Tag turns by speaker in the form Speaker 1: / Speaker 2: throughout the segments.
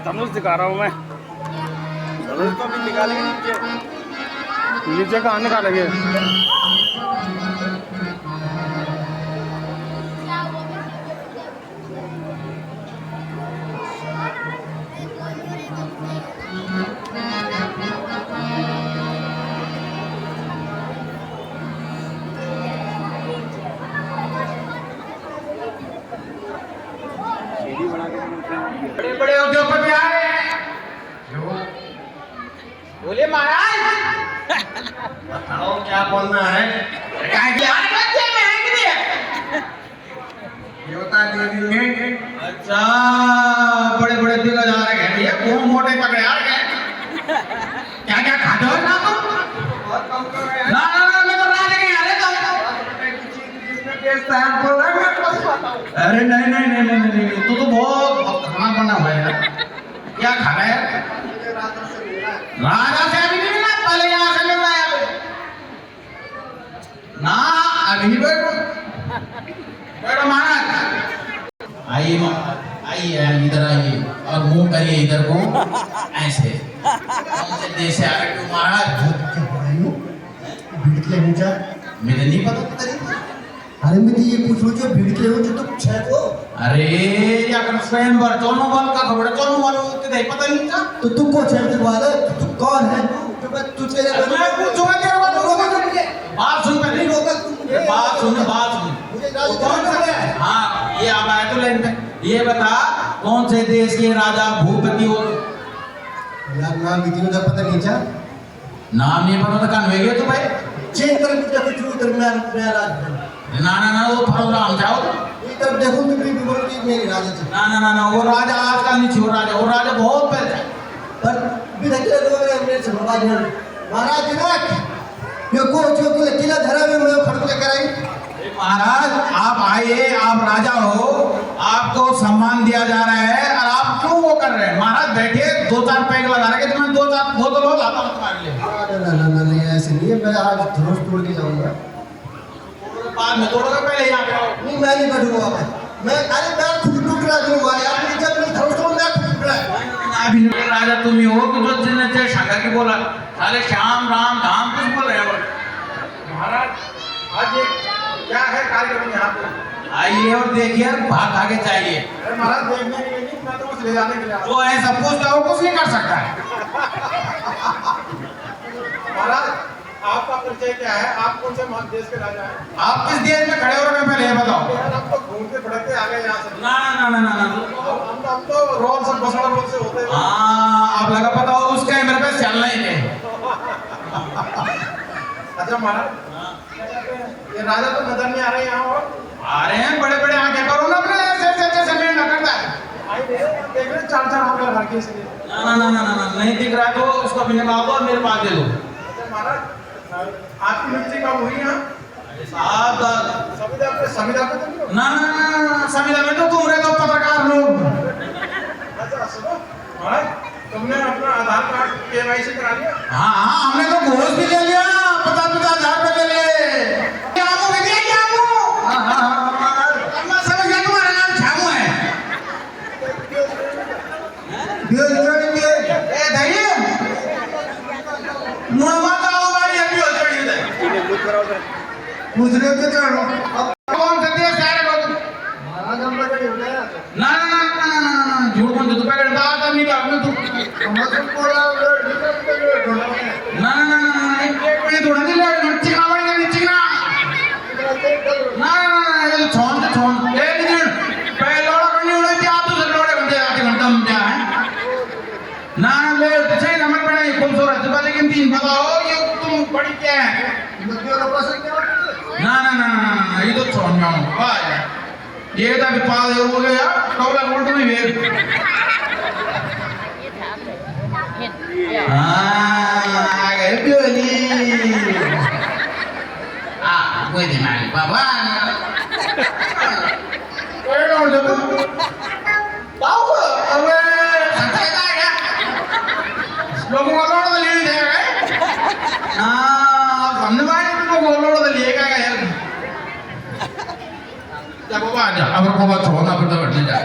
Speaker 1: धनुष दिखा रहा हूँ मैं। धनुष तो भी निकालेंगे नीचे। नीचे कहाँ निकालेंगे?
Speaker 2: बड़े बड़े उद्योगपति आ रहे हैं। बोले महाराज बताओ क्या बोलना है? ये बता दे देंगे। अच्छा बड़े बड़े दिग्गज आ रहे हैं भैया, वो मोटे पकड़े आ रहे हैं। क्या क्या खाते हो ना तुम? ना ना ना मैं तो राजा के यहाँ रहता हूँ। अरे नहीं नहीं नहीं नहीं नहीं तू तो बहुत खाना बना हुआ है। क्या खाना है? राजा से अभी नहीं मिला, पहले यहाँ से मिल रहा है ना। अभी नहीं बैठो बैठो महाराज। आइए आइए इधर आइए और मुंह करिए इधर को ऐसे। कौन से देश से आ रहे हो महाराज? मुझे नहीं पता
Speaker 3: अरे मैं ये पूछो जो भिड़के हो जो तुम छह हो।
Speaker 2: अरे या कर स्वयं वर दोनों वाल का खबर दोनों वालों को नहीं पता नहीं था।
Speaker 3: तो तुमको छह के बाद तू कौन है? तो मैं तुझे
Speaker 2: मैं पूछूंगा तेरे बात रोका कर मुझे बात सुन पहले
Speaker 3: रोका
Speaker 2: बात सुन
Speaker 3: मुझे
Speaker 2: कौन सा है? हाँ ये अब आया तो लाइन पे ये बता कौन से देश के राजा भूपति हो?
Speaker 3: यार नाम भी तीनों का पता नहीं था।
Speaker 2: नाम नहीं पता तो कान वेगे तो भाई
Speaker 3: चेंज कर मुझे कुछ उधर मैं राज
Speaker 2: ना ना ना वो प्रोग्राम जाओ
Speaker 3: इधर देखो तुम भी बोलती मेरी राजा थी।
Speaker 2: ना ना ना ना वो राजा आजकल नहीं वो राजा बहुत पहले
Speaker 3: पर बिना के लोग मेरे से बात है महाराज जनक ये को जो के किला धरा में मैं खड़ के कराई।
Speaker 2: महाराज आप आइए आप राजा हो आपको सम्मान दिया जा रहा है और आप क्यों वो कर रहे हैं? महाराज बैठिए दो चार पैग लगा रहे तो मैं दो चार बोतल हो लाता हूँ तुम्हारे लिए।
Speaker 3: ना ना ना नहीं ऐसे नहीं है। मैं आज धनुष तोड़ के जाऊंगा।
Speaker 2: बाद में तोड़ोगे पहले यहाँ पे आओ।
Speaker 3: नहीं मैं नहीं बैठूंगा मैं अरे मैं खुद टुकड़ा दूंगा यार। मेरी जब मैं धनुष तोड़ मैं खुद टुकड़ा
Speaker 2: अभी राजा तुम ही हो कि जो जिन्हें थे शंकर की बोला सारे श्याम राम धाम कुछ बोल रहे हैं। महाराज आज ये क्या है कार्यक्रम यहाँ पे? आइए और देखिए भाग आगे चाहिए।
Speaker 1: अरे महाराज देखने के लिए नहीं, मैं तो बस ले जाने के लिए आया हूँ।
Speaker 2: जो है सब कुछ और कुछ नहीं कर सकता है।
Speaker 1: महाराज आपका परिचय क्या है? आप कौन से देश के राजा हैं?
Speaker 2: आप किस देश में खड़े हो रहे हैं पहले ये बताओ।
Speaker 1: यार हम तो घूमते भटकते आ गए यहाँ से।
Speaker 2: ना ना ना ना ना
Speaker 1: हम तो रोल से बसड़ा रोल से होते हैं।
Speaker 2: हाँ आप लगा पता हो उस कैमरे पे चलना ही नहीं।
Speaker 1: अच्छा महाराज ये राजा तो नजर नहीं आ रहे यहाँ और
Speaker 2: आ रहे हैं बड़े बड़े आंखें करो ना अपने ऐसे ऐसे समय न करता है।
Speaker 1: आई देख रहे चार चार आंखें लगा के इसलिए।
Speaker 2: ना ना ना ना ना नहीं दिख रहा तो उसको भी निकाल दो और मेरे पास दे दो।
Speaker 1: अच्छा महाराज आपकी मिर्ची कब हुई यहाँ?
Speaker 2: साहब
Speaker 1: संविदा पे तो नहीं हो?
Speaker 2: ना ना ना संविदा में तो तुम रहे तो पत्रकार लोग।
Speaker 1: अच्छा सुनो महाराज तुमने अपना आधार कार्ड KYC करा लिया?
Speaker 2: हाँ हाँ हमने तो घोष भी ले लिया 50,000 रुपए ले लिए। आमू के दिया क्या आमू? हाँ हाँ हाँ मैं समझ गया तुम्हारा नाम छामू है।
Speaker 3: बियो जोड़ी के
Speaker 2: ए धैर्य मुहम्मद आऊबारी अभी हो जोड़ी दे।
Speaker 3: पूछ रहे हो कितना
Speaker 2: अब कौन सा देश है रे बाबू?
Speaker 3: महाराज हम लोग नहीं होता है।
Speaker 2: ना ना ना ना ना ना झूठ मत तू पकड़ बात नहीं कर तू।
Speaker 3: हम तो बोला
Speaker 2: ना ना ना ना एक मिनट थोड़ा दिल नच्ची ना बड़ी नच्ची ना ना ना ये तो छोड़ दे छोड़ ए दिन पहले लोड़ा करनी उड़े थी आप तो सब लोड़े बंदे आके घंटा में क्या है ना ले चाहिए नमक पड़े खूबसूरत लेकिन तीन बताओ ये तुम बड़ी क्या है? ना ना ना ना ये तो छोड़ जाओ वाह ये तो अभी पाल हो गया कौला उल्ट में वेग हाँ गए प्योली कोई दिमाग बाबा कोई नोट दो बाबू अबे संताई का क्या लोगों का नोट ले ले गए हाँ हमने मारे तो को लोड लिए काय काय यार जा बाबा जा अब को बात छोड़ना फिर तो बैठ जा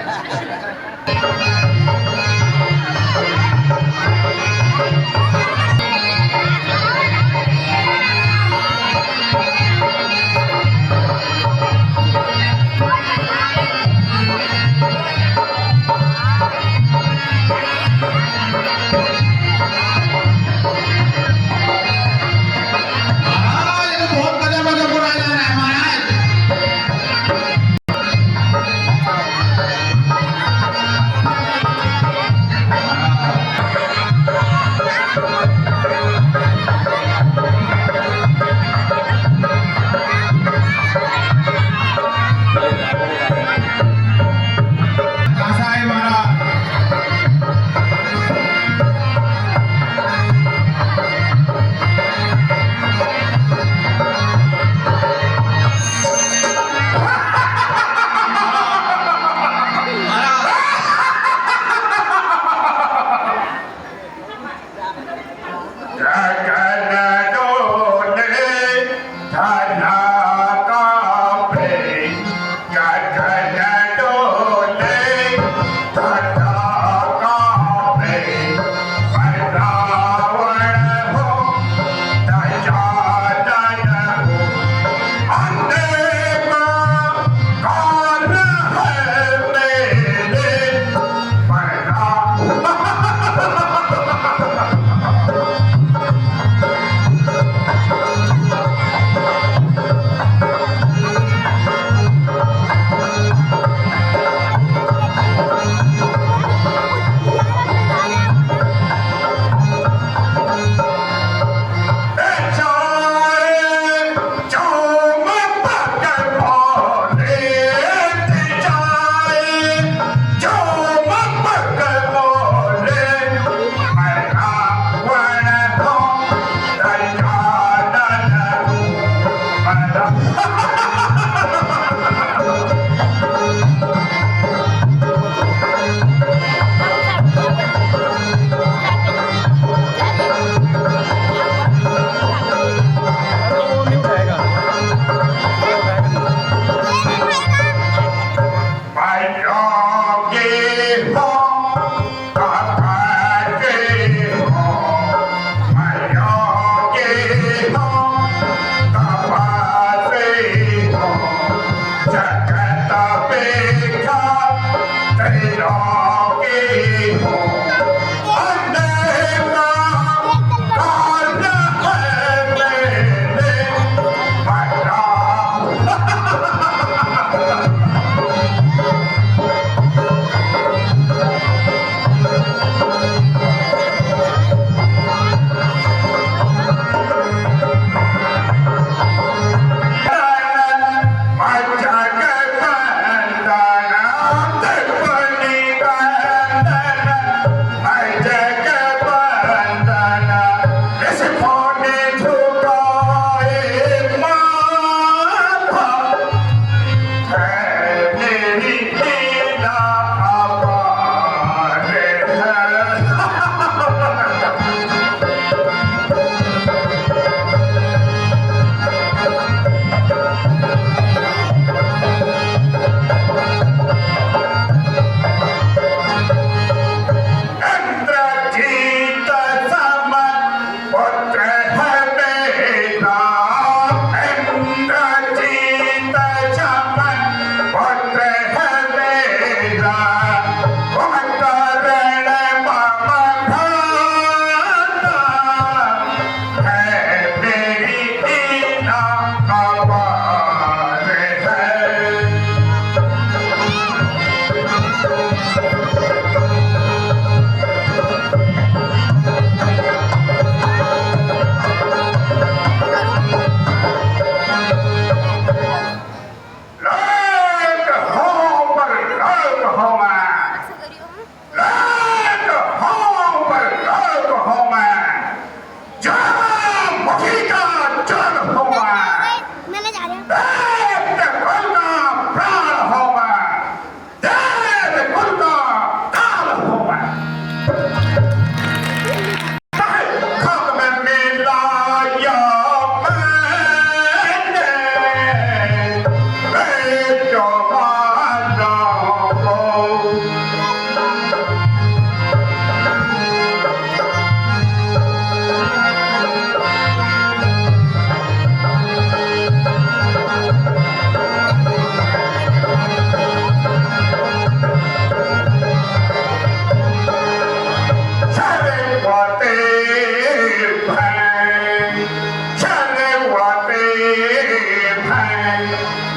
Speaker 4: Hey!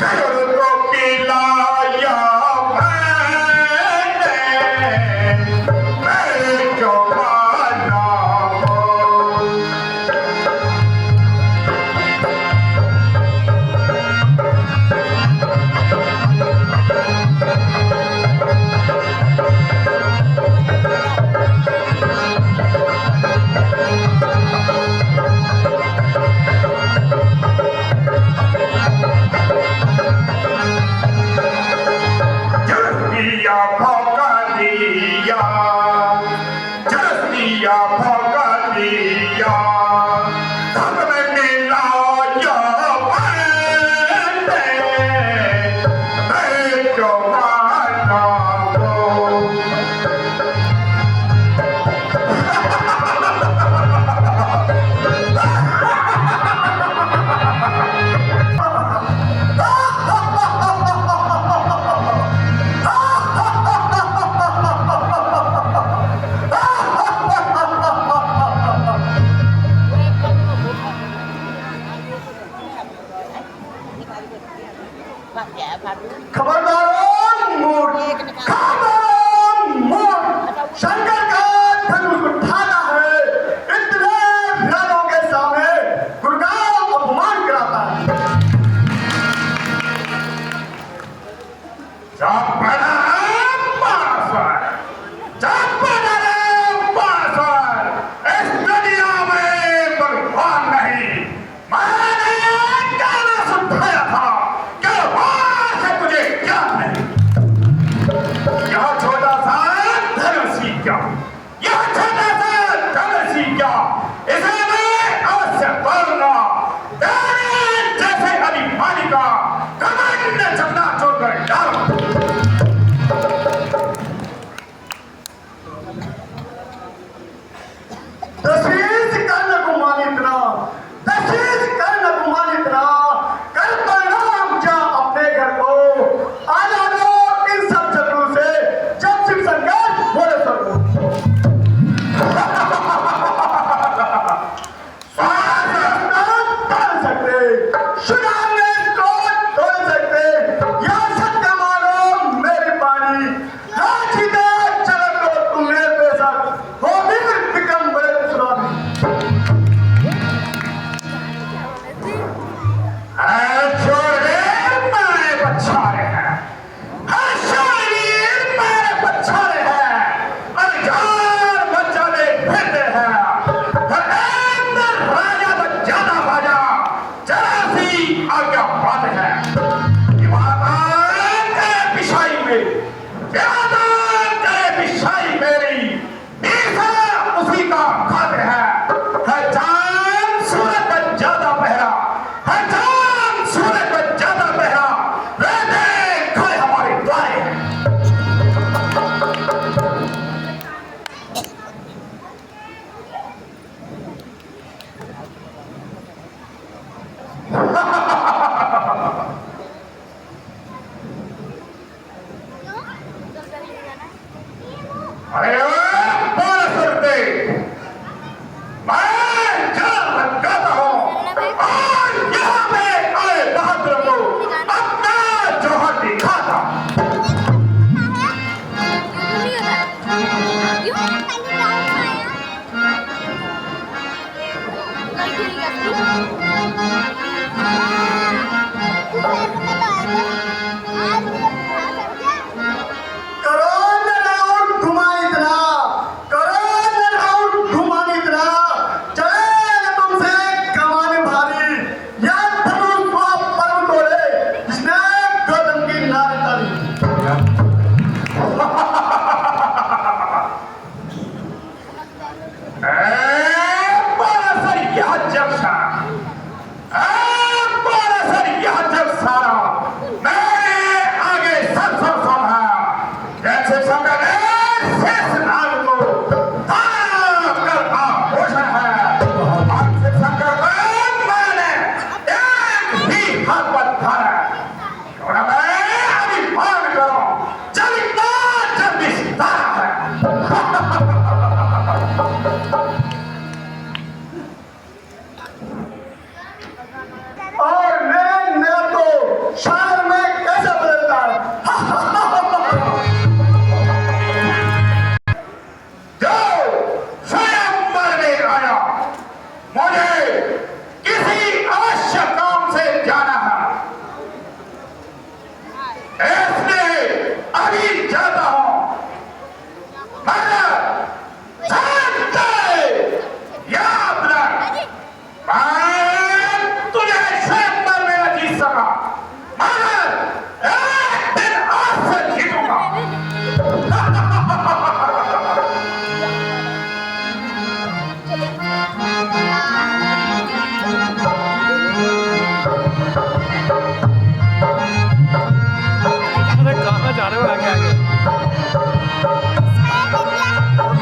Speaker 2: गरुड़ को पिलाया मैंने, मैं जो माना हो। जरसिया भौंका दिया, जरसिया भौंका दिया, धन में मिलाया मैंने, मैं जो माना हो। खबरदार मूर्ख, खबरदार मूर्ख, शंकर का धनुष उठाना है, इतने वीरों के सामने गुरुगांव अपमान कराता है। जा पड़ा पासर, जा पड़ा पासर, इस दुनिया में भगवान नहीं। मैंने गाना सुनाया था कि वहां से तुझे क्या नहीं। यह छोटा सा धनुषी क्या, यह छोटा सा धनुषी क्या, इसे मैं अवश्य तोड़ूंगा। तेरे जैसे अभिमानी का कमंड चकना चोर कर डालूं। तस्वीर करने को मानितना, तस्वीर करने को मानितना, कल परिणाम जा अपने घर को, आ जाओ इन सब शत्रु से, जब शिव शंकर बोले शत्रु। तोड़ सकते, सुनाने को तोड़ सकते, यह सत्य मानो मेरी पानी, राजी दे चलो तो तुम्हें बेशक, हो भी विक्रम बड़े सुनामी। छोड़े मेरे बच्चारे हैं, छोड़े मेरे बच्चारे हैं, अनजान बच्चारे फिरते हैं, राजा बच्चाना बाजा, जरा सी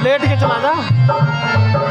Speaker 1: लेट के चला जा।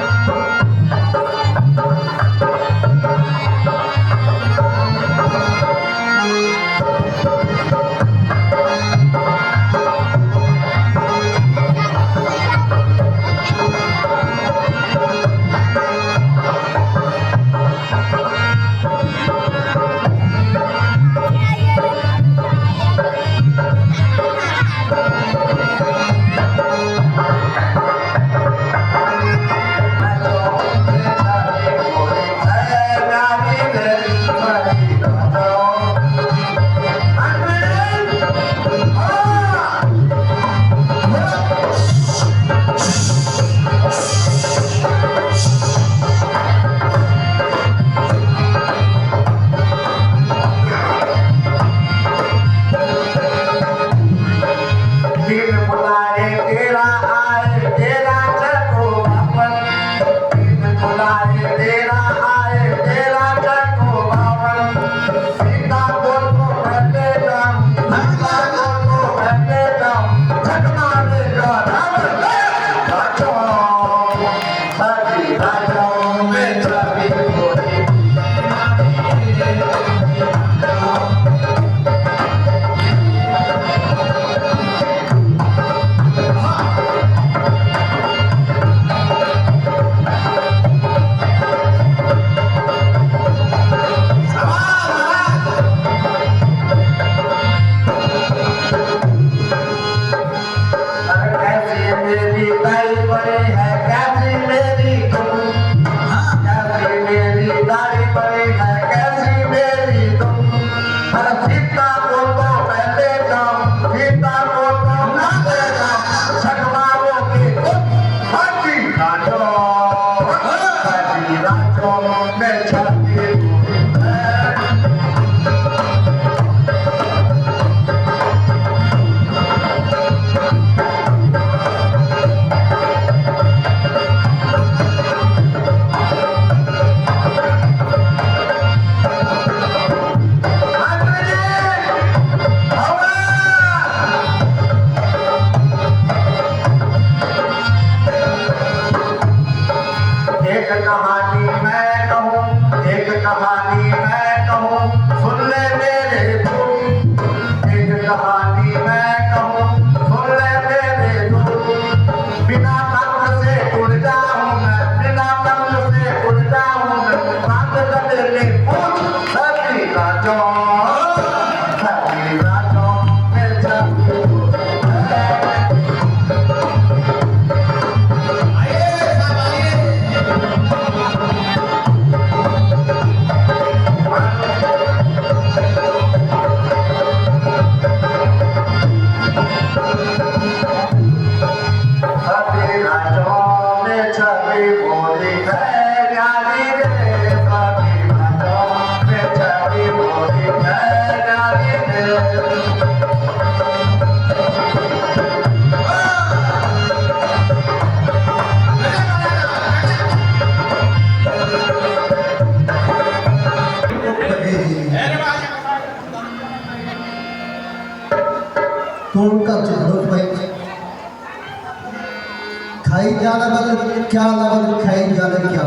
Speaker 3: खाई जाना मतलब क्या मतलब खाई जाना क्या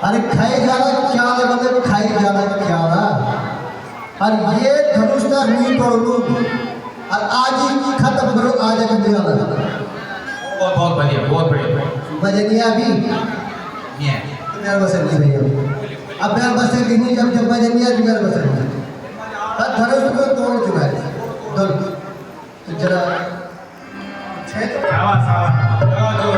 Speaker 3: अरे खाई जाना क्या मतलब खाई जाना क्या और ये धनुष का रुई तोड़ू और आज ही खत्म करो आज बंदे वाला
Speaker 2: बहुत बढ़िया बहुत बढ़िया
Speaker 3: बजनिया भी मेरा बसर नहीं भैया अब मेरा बसर नहीं जब जब बजनिया भी मेरा बसर नहीं अब धनुष को तोड़ चुका है तो जरा
Speaker 2: सावा सावा जो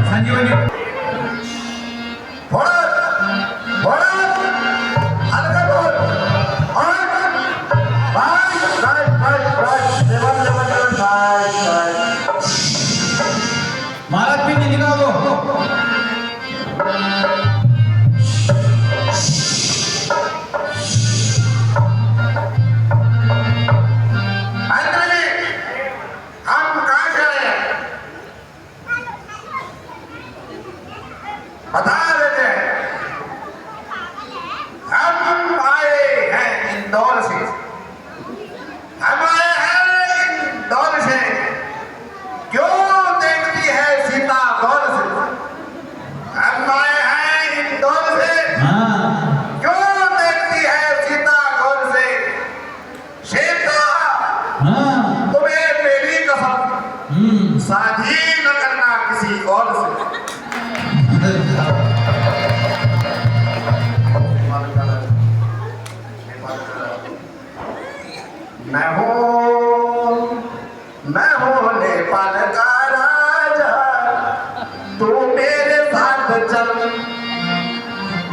Speaker 2: संजीवनी
Speaker 3: बड़ा मैं हूँ नेपाल का राजा, तू मेरे साथ चल।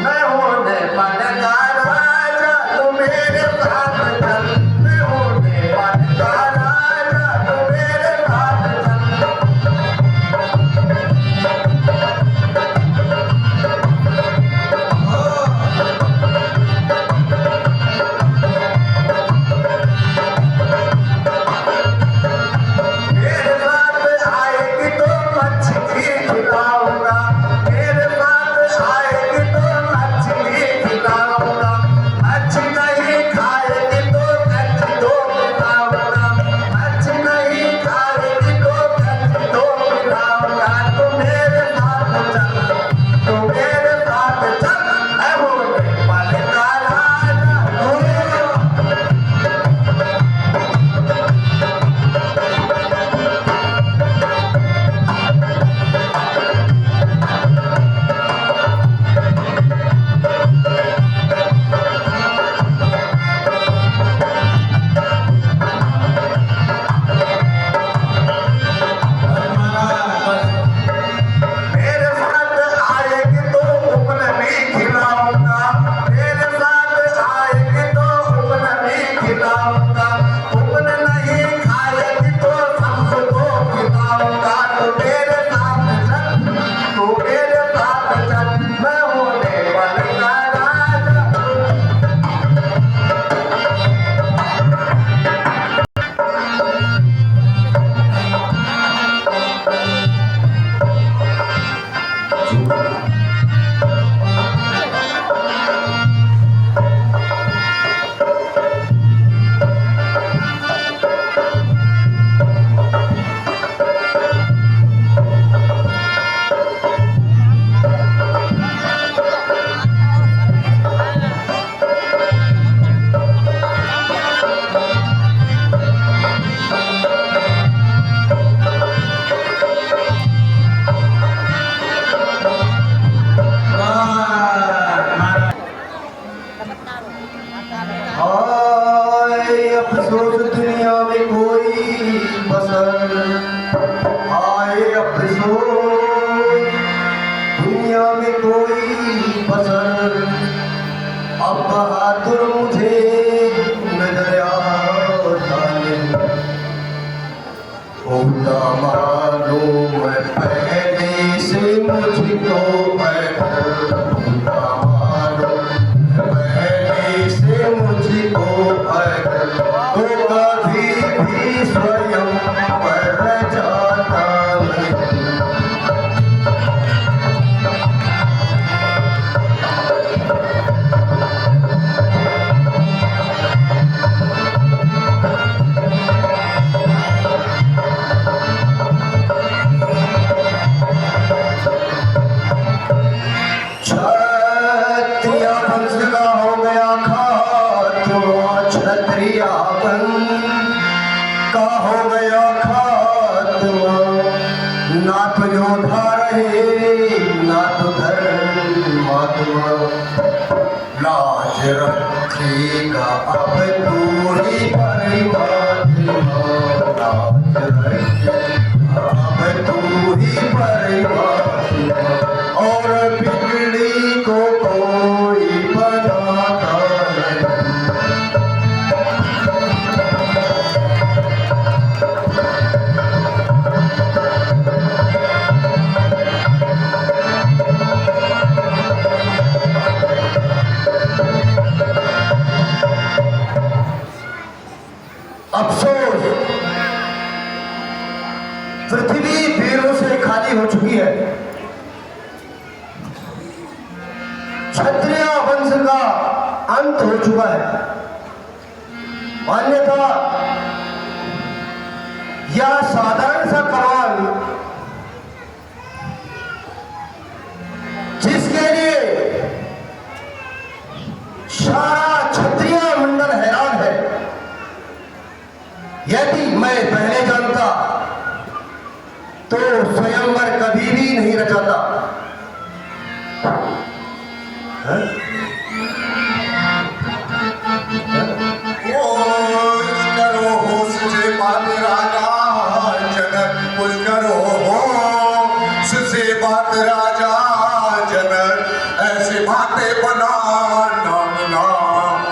Speaker 3: मैं हूँ नेपाल का राजा, तू मेरे साथ चल। मैं हूँ नेपाल का राजा, तू मेरे साथ चल। मेरे साथ आएगी तो मछली खिलाऊंगा, मेरे साथ आएगी तो मछली खिलाऊंगा। मछली नहीं खाएगी तो कच्ची दो खिलाऊंगा, मछली नहीं खाएगी तो कच्ची दो खिलाऊंगा। तू मेरे साथ चल, तू मेरे साथ चल। मैं हूँ नेपाल का राजा, मेरे साथ आएगी तो उपन भी खिलाऊंगा, मेरे साथ आएगी तो उपन भी खिलाऊंगा। उपन नहीं खाएगी तो सबको खिलाऊंगा। तू मेरे साथ चल, तू मेरे साथ चल। मैं हूँ नेपाल का राजा। हाय अफसोस दुनिया में कोई पसंद, हाय अफसोस दुनिया में कोई पसंद। अब बहादुर मुझे नजर आता है, होता मालूम पहले से मुझको होता मालूम पहले से मुझको तो कभी भी स्वयं पर जाता नहीं। क्षत्रिया वंश का हो गया खात्मा, क्षत्रिया वंश का हो गया खात्मा। ना तो योद्धा रहे ना तो धर्मात्मा, लाज रखेगा अब तू ही परमात्मा। लाज रखेगा अब तू ही परमात्मा, और बिगड़ी को कोई बनाता नहीं। अफसोस, पृथ्वी वीरों से खाली हो चुकी है। क्षत्रिय वंश का अंत हो चुका है। अन्यथा यह साधारण सा कमाल, जिसके लिए सारा क्षत्रिय मंडल हैरान है, यदि मैं पहले जानता तो स्वयंवर कभी भी नहीं रचाता। ओ
Speaker 4: बातें बना नामना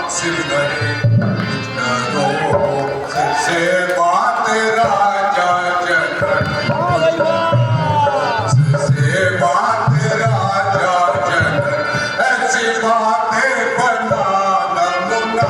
Speaker 4: सिमरे से बात राजा जनक से बात राजा जनक ऐसी बातें बना नामना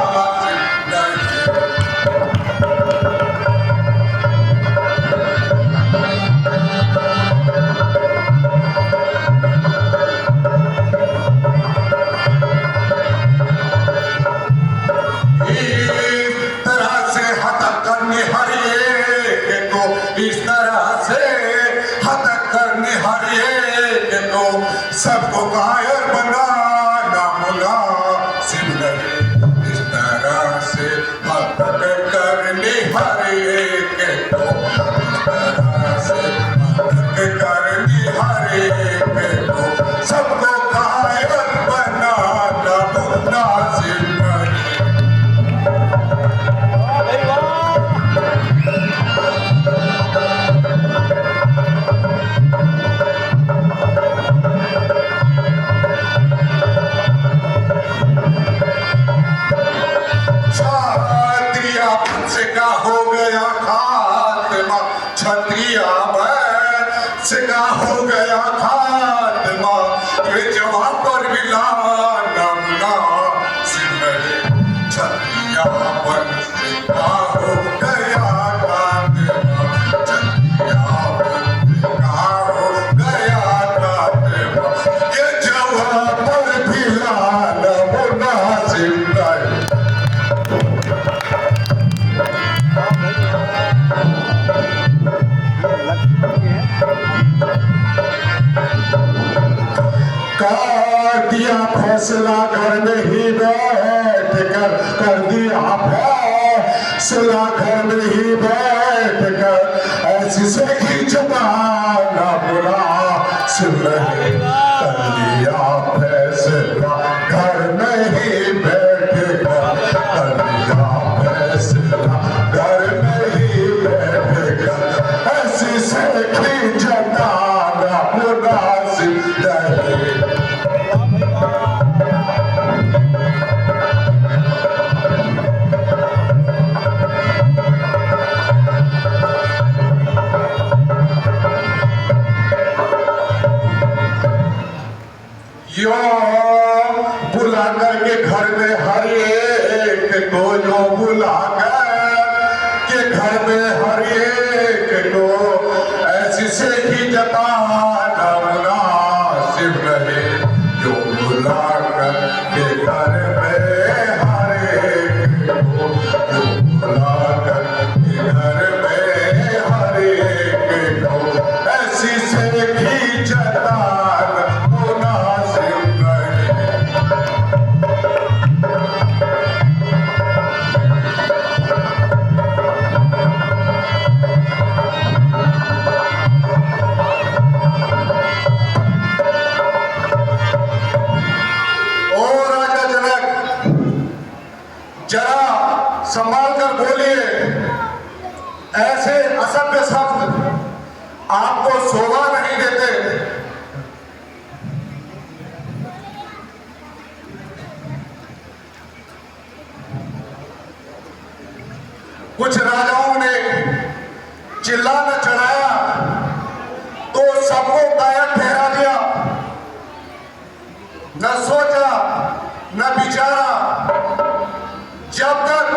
Speaker 4: इस तरह से हद करने हर एक को सबको कायर बना नामुला सिमरे इस तरह से हद करने हर एक को इस तरह से हद करने हर एक को सबको कायर बना नामुला सिमरे का हो गया खात्मा क्षत्रिया से का हो गया खात्मा ये जवाब पर मिला नामना सिमरे क्षत्रिया से का हो गया खात्मा क्षत्रिया से का हो गया खात्मा ये जवाब पर मिला नामना सिमरे दिया फैसला घर में ही बैठ कर दिया फैसला घर में ही बैठ कर ऐसी से खींचता ना बुरा सिमरे कर दिया फैसला घर में ही बैठ कर दिया फैसला घर में ही बैठ कर ऐसी से खींचता ना बुरा सिमरे बुला करके घर में हर एक को जो बुला के घर में हर एक को ऐसी से ही जता नामना सिमरे जो बुला करके घर में हर एक को जो बुला करके घर में हर एक को ऐसी से ही जता जरा संभाल कर बोलिए, ऐसे असभ्य शब्द आपको शोभा नहीं देते। कुछ राजाओं ने चिल्लाना चढ़ाया तो सबको गायक ठहरा दिया, न सोचा न विचारा। जब तक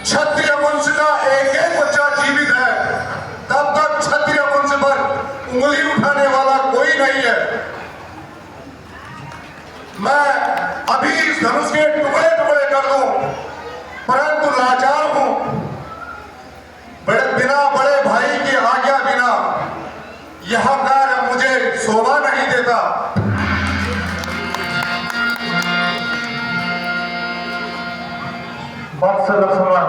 Speaker 4: क्षत्रिय वंश का एक एक बच्चा जीवित है तब तक क्षत्रिय वंश पर उंगली उठाने वाला कोई नहीं है। मैं अभी इस धनुष के टुकड़े टुकड़े कर दूं, परंतु लाचार हूं। बिना बड़े भाई की आज्ञा बिना यह कार्य मुझे शोभा नहीं देता।
Speaker 5: वत्स लक्ष्मण,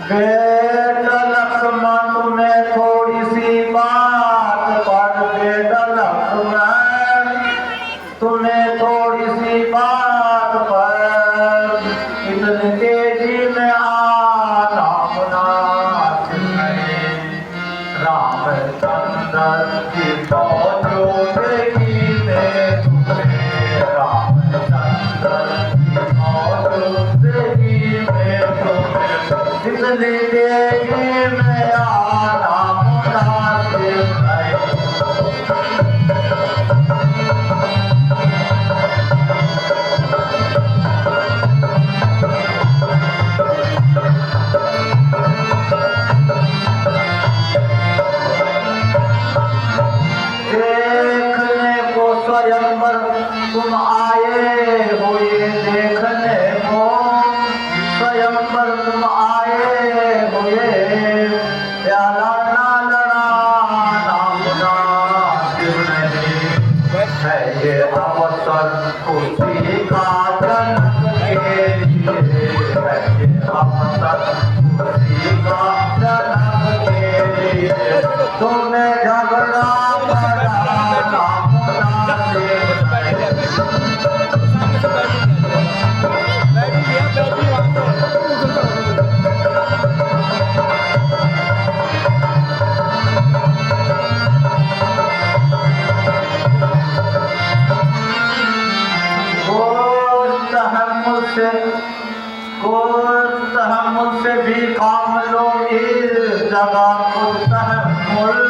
Speaker 5: बेटा लक्ष्मण तुम्हें थोड़ी सी बात पर, बेटा लक्ष्मण तुम्हें थोड़ी सी बात पर इतनी तेजी में आना मुनासिब नहीं। रामचंद्र की फौजों देखी में बदली देगी मेरा नाम मुनासिब नहीं। देखने को स्वयंवर तुम आए हो, ये देखने को स्वयंवर तुम आए हो, ये प्याला ना लड़ाना मुनासिब नहीं है। ये अवसर खुशी का जन्म के लिए है, ये अवसर खुशी का जन्म के लिए। तुमने झगड़ा कराना मुनासिब नहीं। मुझसे भी काम लो इस जगह, कुछ तहम्मुल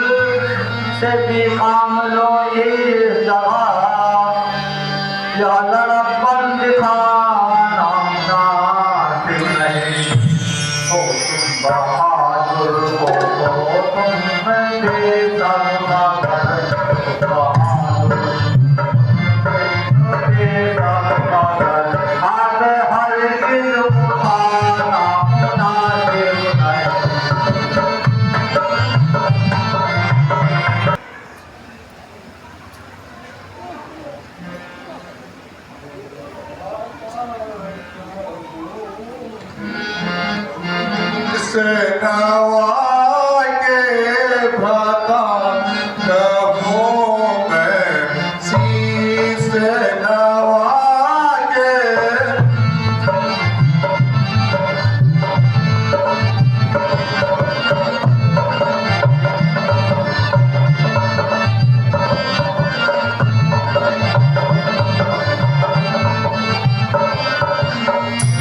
Speaker 5: से भी काम लो इस जगह। यह लड़कपन दिखाना मुनासिब नहीं हो। तुम बहादुर हो तो तुम बेसब मगर बहादुर बेसब मगर हाथ हर गिर उठाना मुनासिब नहीं।
Speaker 4: से नवा के भता न हो मैं शीस नवा के।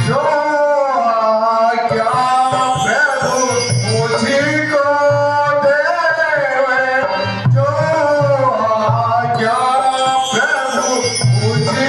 Speaker 4: जो क्या प्रभु मुझको देवे, जो क्या प्रभु मुझको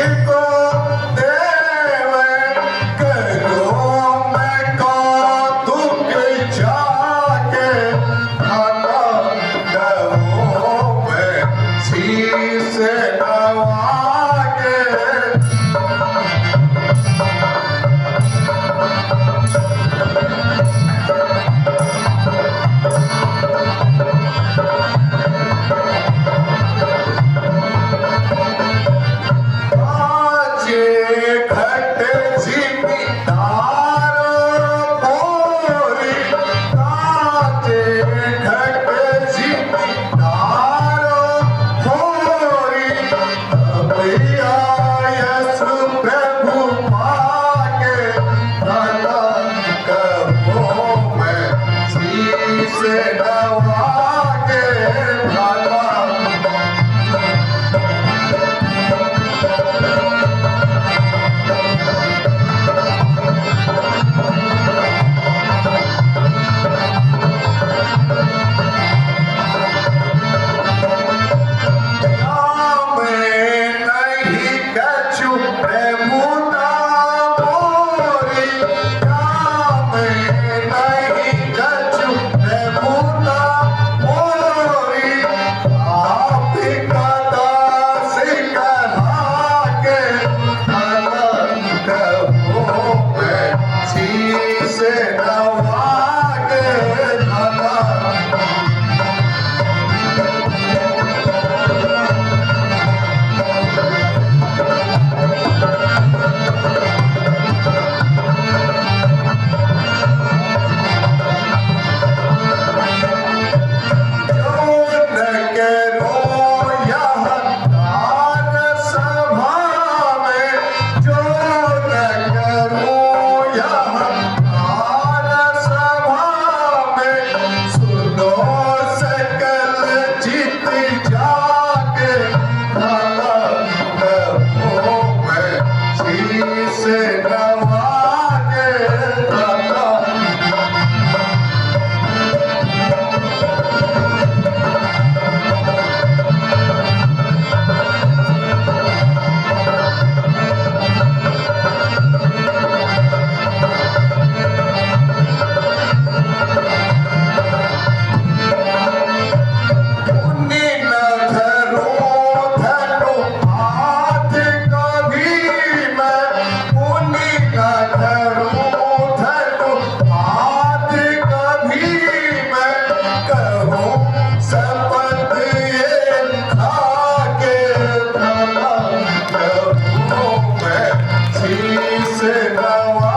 Speaker 4: से नवा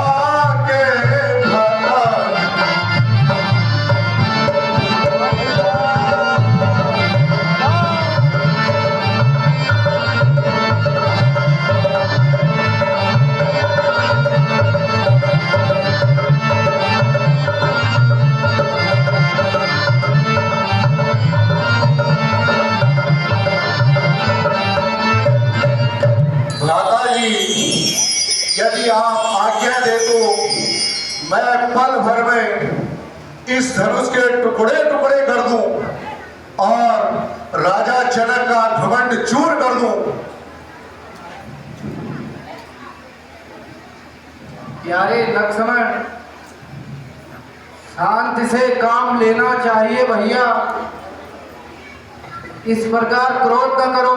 Speaker 4: के धन भ्राता जी, यदि आप आज्ञा दे तो मैं पल भर में इस धनुष के टुकड़े टुकड़े कर दूं और राजा जनक का घमंड चूर कर दूं।
Speaker 2: प्यारे लक्ष्मण, शांति से काम लेना चाहिए भैया। इस प्रकार क्रोध न करो।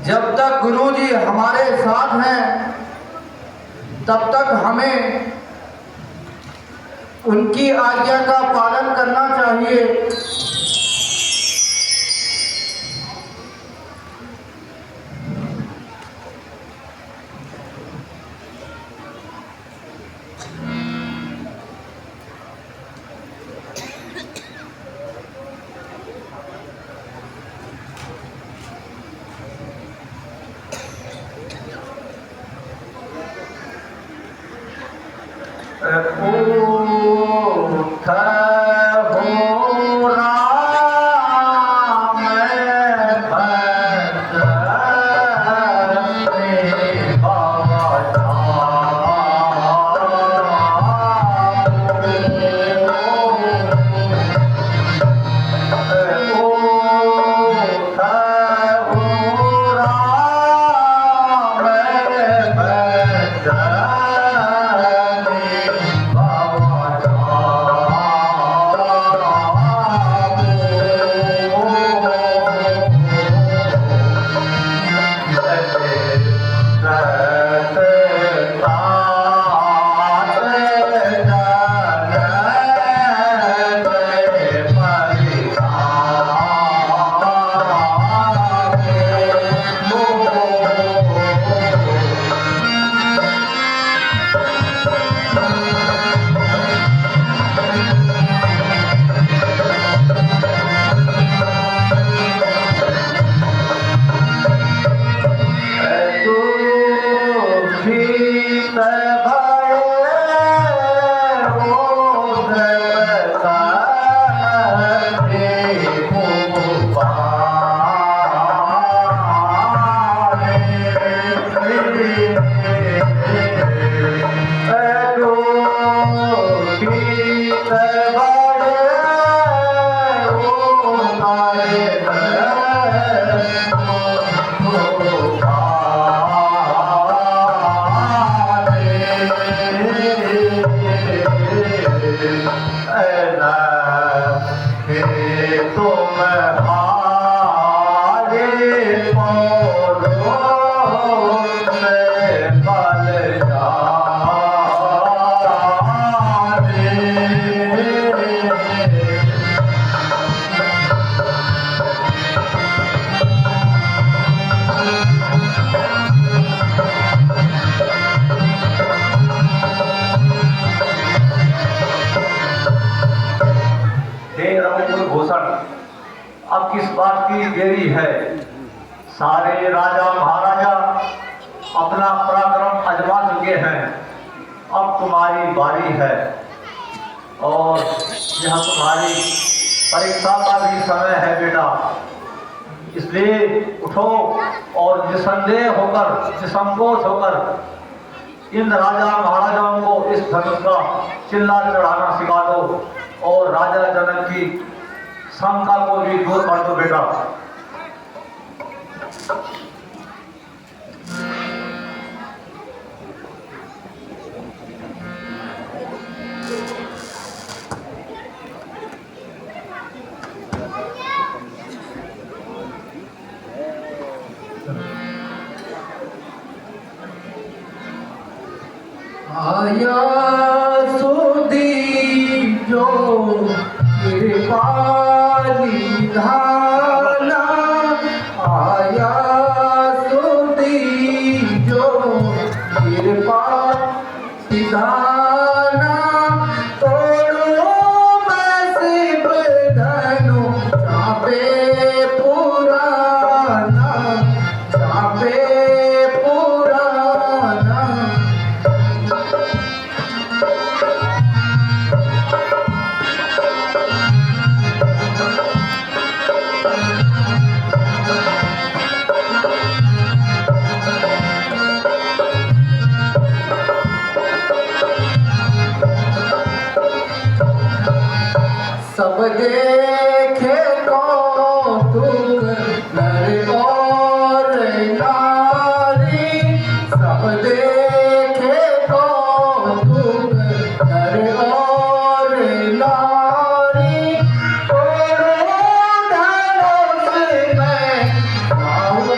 Speaker 2: जब तक गुरुजी हमारे साथ हैं तब तक हमें उनकी आज्ञा का पालन करना चाहिए।
Speaker 5: अब किस बात की देरी है? सारे राजा महाराजा अपना पराक्रम आजमा चुके हैं। अब तुम्हारी बारी है और यह तुम्हारी परीक्षा का भी समय है बेटा। इसलिए उठो और निसंदेह होकर, निसंकोच होकर इन राजा महाराजाओं को इस धनुष का चिल्ला चढ़ाना सिखा दो और राजा जनक की शंका को भी दूर कर दो बेटा।
Speaker 2: आया सुदी जो कृपाली धाना, आया सुदी जो
Speaker 3: देखे तो तुक नर और नारी, सब देखे तो तुक नर और नारी, तोड़ो धनुष में पाऊँ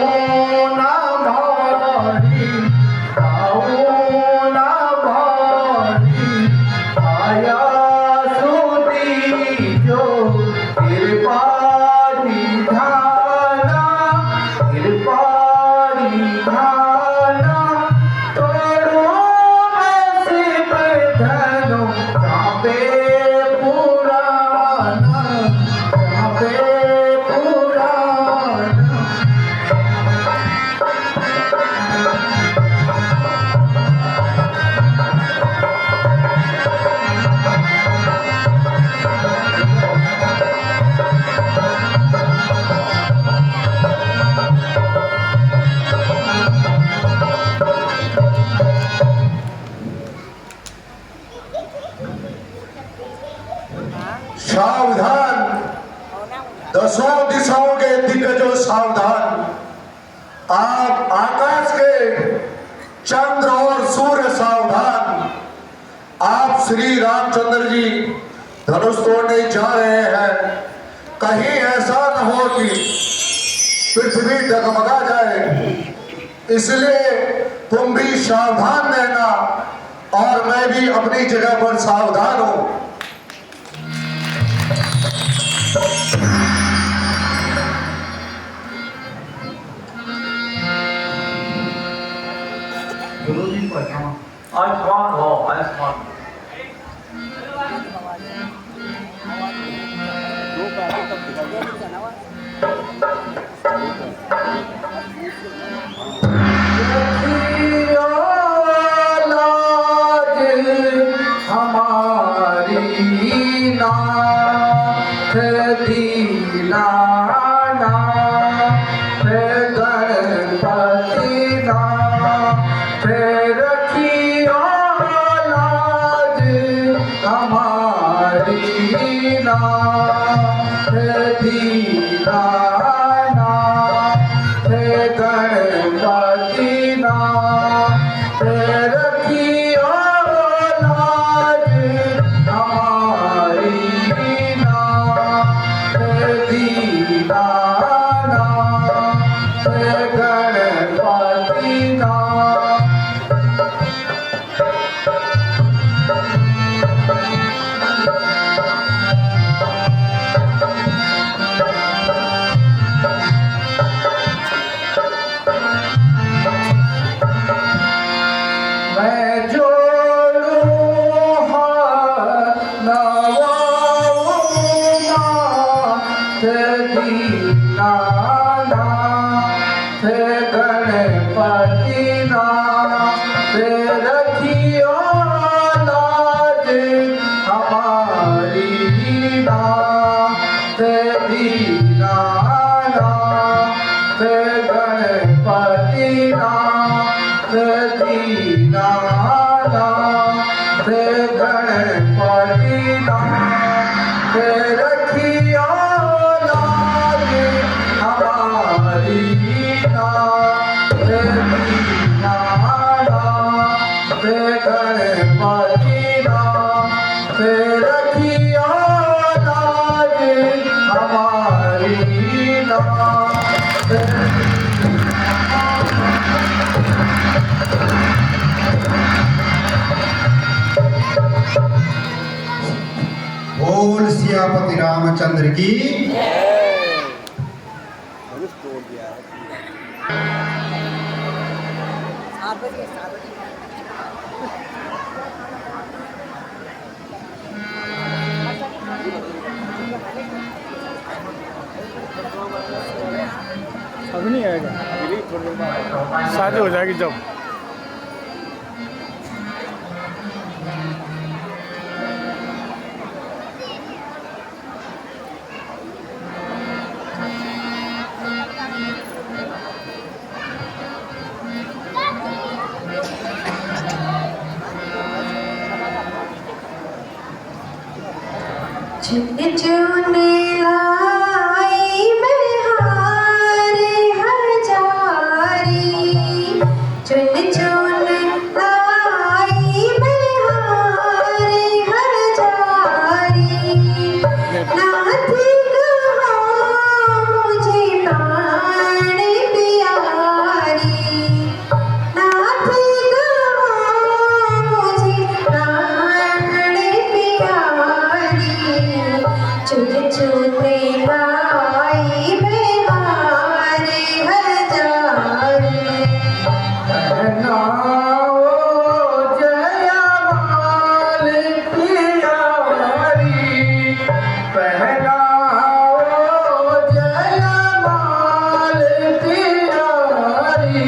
Speaker 3: ना भारी, पाऊँ ना भारी, आया सुधी जो कृपा निधाना, कृपा निधाना, तोड़ो मैं सिर्फ धनु चापे पुराना, चापे पुराना।
Speaker 4: सावधान, दसों दिशाओं के दिग्गजों सावधान। आप आकाश के चंद्र और सूर्य सावधान। आप श्री रामचंद्र जी धनुष तोड़ने जा रहे हैं। कहीं ऐसा न हो कि पृथ्वी डगमगा जाए, इसलिए तुम भी सावधान रहना और मैं भी अपनी जगह पर सावधान हूं।
Speaker 5: आयुष्मान हो, आयुष्मान।
Speaker 3: हमारी नाथ दीनाना, गणपति नाथ रखियो लाज, हमारी नाथ दीनाना, गणपति नाथ रखियो लाज, हमारी नाथ दीनाना, गणपति नाथ। मैं जोड़ूं हाथ नवाऊं नाथ दीनानाथ, गणपति नाथ रखियो लाज, हमारी नाथ दीनानाथ, गणपति नाथ दीनानाथ, गणपति नाथ रखियो लाज, हमारी नाथ दीनानाथ, गणपति नाथ रखियो लाज, हमारी नाथ।
Speaker 2: बोल सियापति रामचंद्र की।
Speaker 1: धनुष तोड़ दिया है। अभी नहीं आएगा, अभी थोड़ी देर बाद शादी हो जाएगी जब।
Speaker 6: चुन चुन लाई बहारे हजारी, चुन चुन लाई बहारे हजारी, नाथ कहाँ मुझे प्राण प्यारी, नाथ कहाँ मुझे प्राण प्यारी, चुन चुन लाई बहारे हजारी।
Speaker 2: पहनाओ जयमाल प्यारी, पहनाओ जयमाल प्यारी।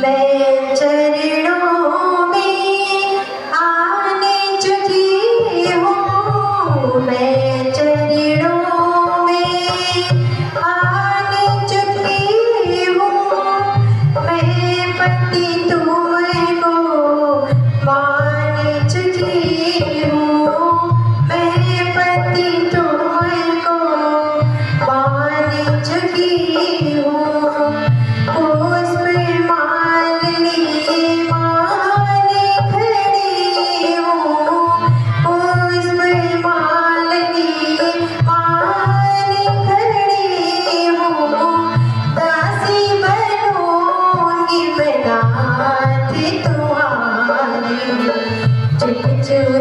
Speaker 6: मैं चरणों में आने चुकी हूँ, मैं चरणों में आने चुकी हूँ, मैं पति तुमको मान चुकी हूँ, मैं पति तुमको मान चुकी हूँ। पुष्प मालिनी माने खड़ी हूँ, पुष्प मालिनी माने खड़ी हूँ, दासी बनूंगी मैं नाथ तुम्हारी, चुन चुन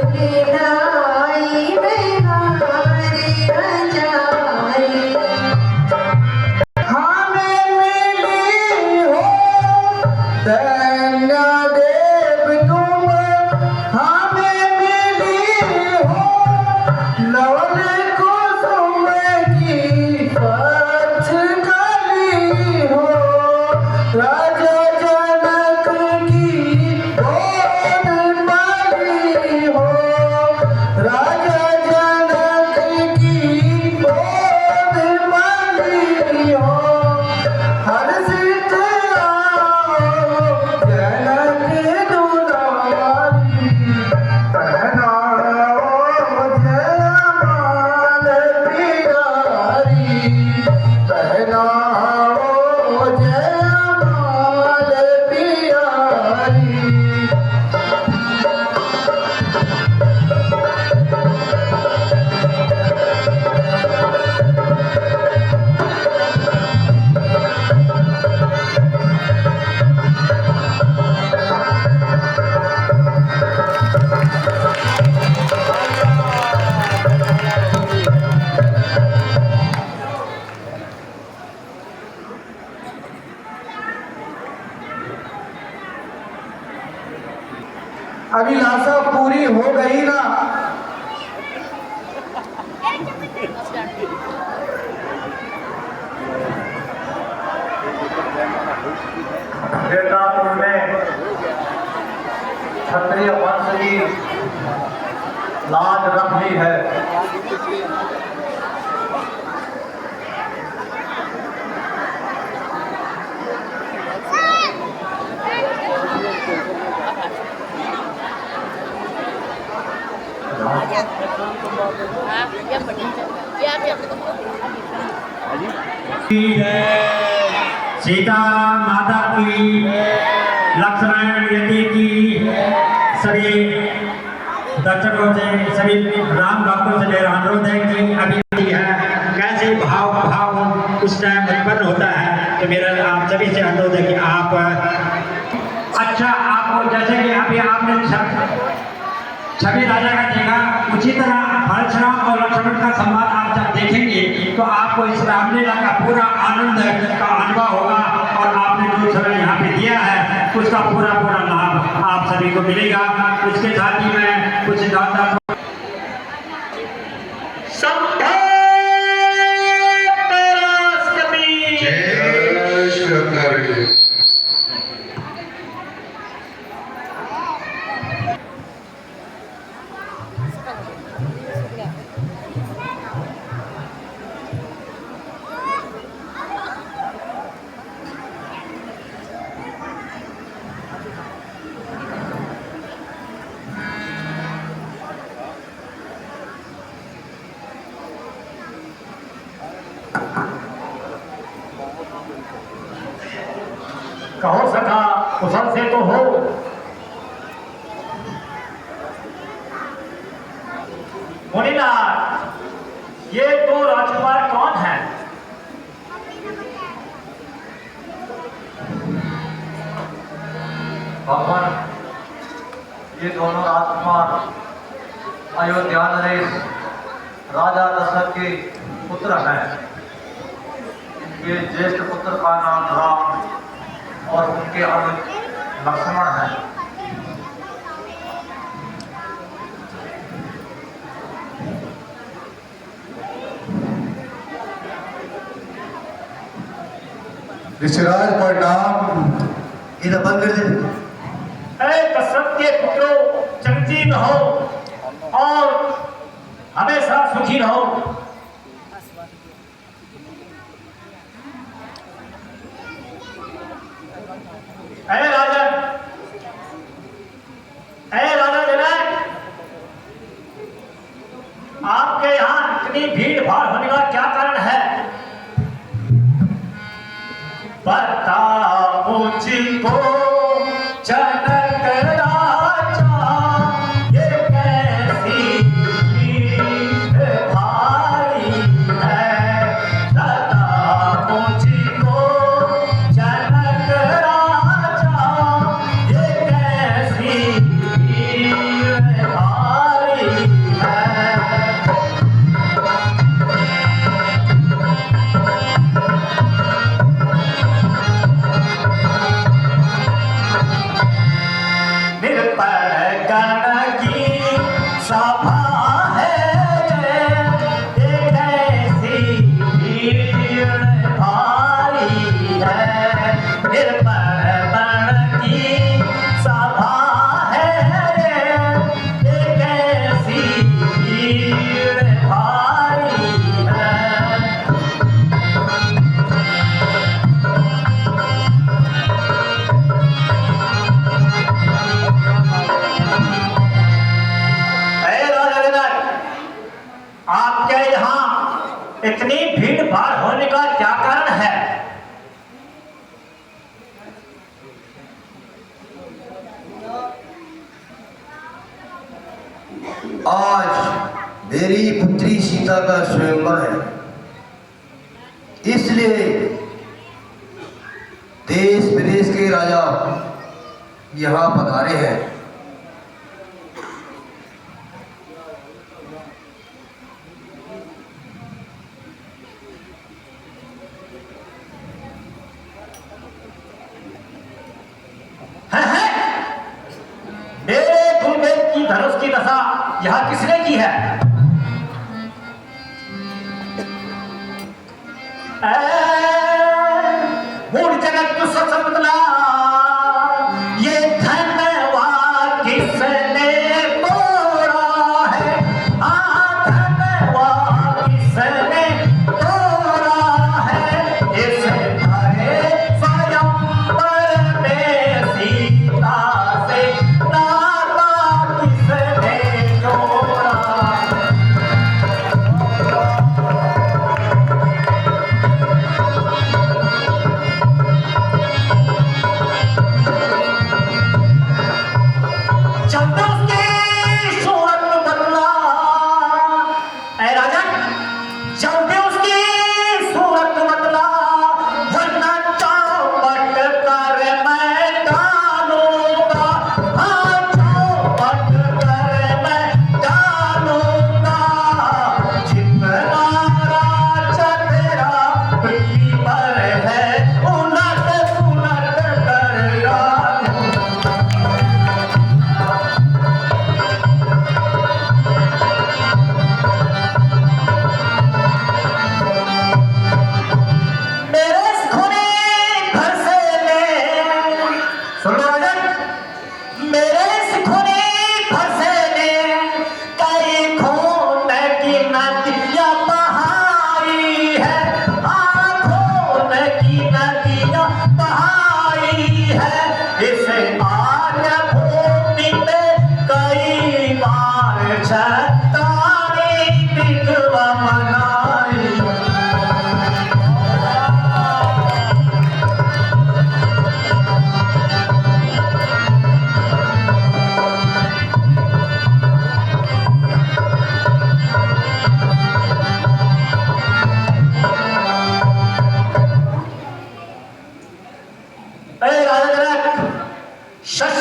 Speaker 6: लाई बहारे हजारी।
Speaker 2: हमें मिली हो दैन्य देव तुम, हमें मिली हो लवल कुसुम की पथ कली हो, राजा जनक की गोद पली हो, राजा जनक की गोद पली हो। हर्षित आओ जनक दुलारी, पहनाओ जयमाल प्यारी, पहनाओ जयमाल प्यारी। अभिलाषा पूरी हो गई ना?
Speaker 5: बेटा तुमने क्षत्रिय वंश की लाज रख ली है।
Speaker 7: सीता माता की, लक्ष्मण यति की, सभी दर्शकों से, सभी राम भक्तों से मेरा अनुरोध है कि अभी है कैसे भाव उस टाइम उत्पन्न होता है, तो मेरा आप सभी से अनुरोध है कि आप अच्छा आपको जैसे कि अभी आपने छवि राजा का देखा, उसी तरह परशुराम और लक्ष्मण का संवाद आप जब देखेंगे तो आपको इस रामलीला का पूरा आनंद का अनुभव होगा, और आपने जो समय यहाँ पे दिया है उसका पूरा लाभ आप सभी को मिलेगा। इसके साथ ही मैं कुछ दाता कहो सका कुशल से तो हो। मुनिनाथ, ये दो राजकुमार कौन हैं?
Speaker 5: भगवान, ये दोनों राजकुमार अयोध्या नरेश राजा दशरथ के पुत्र हैं। इनके ज्येष्ठ पुत्र का नाम राम और उनके अनुज लक्ष्मण हैं।
Speaker 4: ऋषिराज प्रणाम।
Speaker 3: इधर बंद कर दे।
Speaker 7: दशरथ के पुत्रों, चंचीन रहो और हमेशा सुखी रहो। राजा जनक, आपके यहाँ इतनी भीड़ भाड़ होने का क्या कारण है? बताओ मुझको जनक राजा, ये कैसी भीड़ भारी है। बताओ मुझको जनक राजा, ये कैसी भीड़ भारी है। सभा है ये कैसी भीड़ भारी है। निर्पण की सभा है ये कैसी भीड़ भारी है। आपके यहाँ इतनी भीड़ भाड़ होने का क्या कारण है?
Speaker 3: आज मेरी पुत्री सीता का स्वयंवर है, इसलिए देश विदेश के राजा यहाँ पधारे हैं।
Speaker 7: मेरे कुलवेद की धनुष की दशा यहाँ किसने की है? मूढ़ जनक तो सच बदला, ये धनवा किसने तोड़ा है। धनवा किसने तोड़ा है। इस भरे स्वयंवर में सीता से नाता किसने जोड़ा।
Speaker 5: इस आर्य भूमि पे कई बार छतारी विधवा मनाई।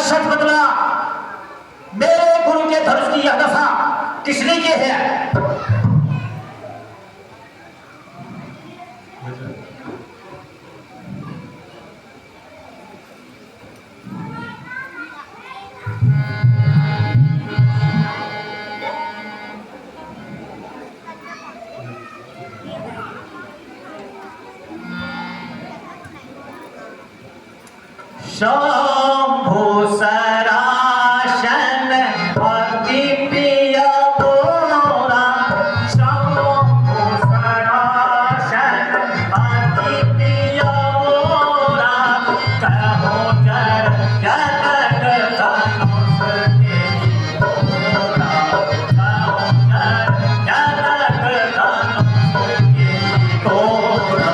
Speaker 5: सच बदला, मेरे गुरु के धनुष की यह दशा किसने की है? शंभु सराशन अति प्रिय बोरा, शंभु सराशन अति प्रिय बोरा, कहो जर जनक धनुष तेरी बोरा, कहो जर जनक धनुष तेरी बोरा।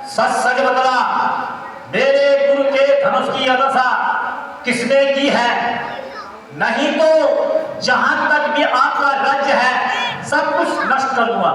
Speaker 5: सच बदला, मेरे गुरु के धनुष की अदशा किसने की है? नहीं तो जहां तक भी आपका राज्य है सब कुछ नष्ट कर दूंगा।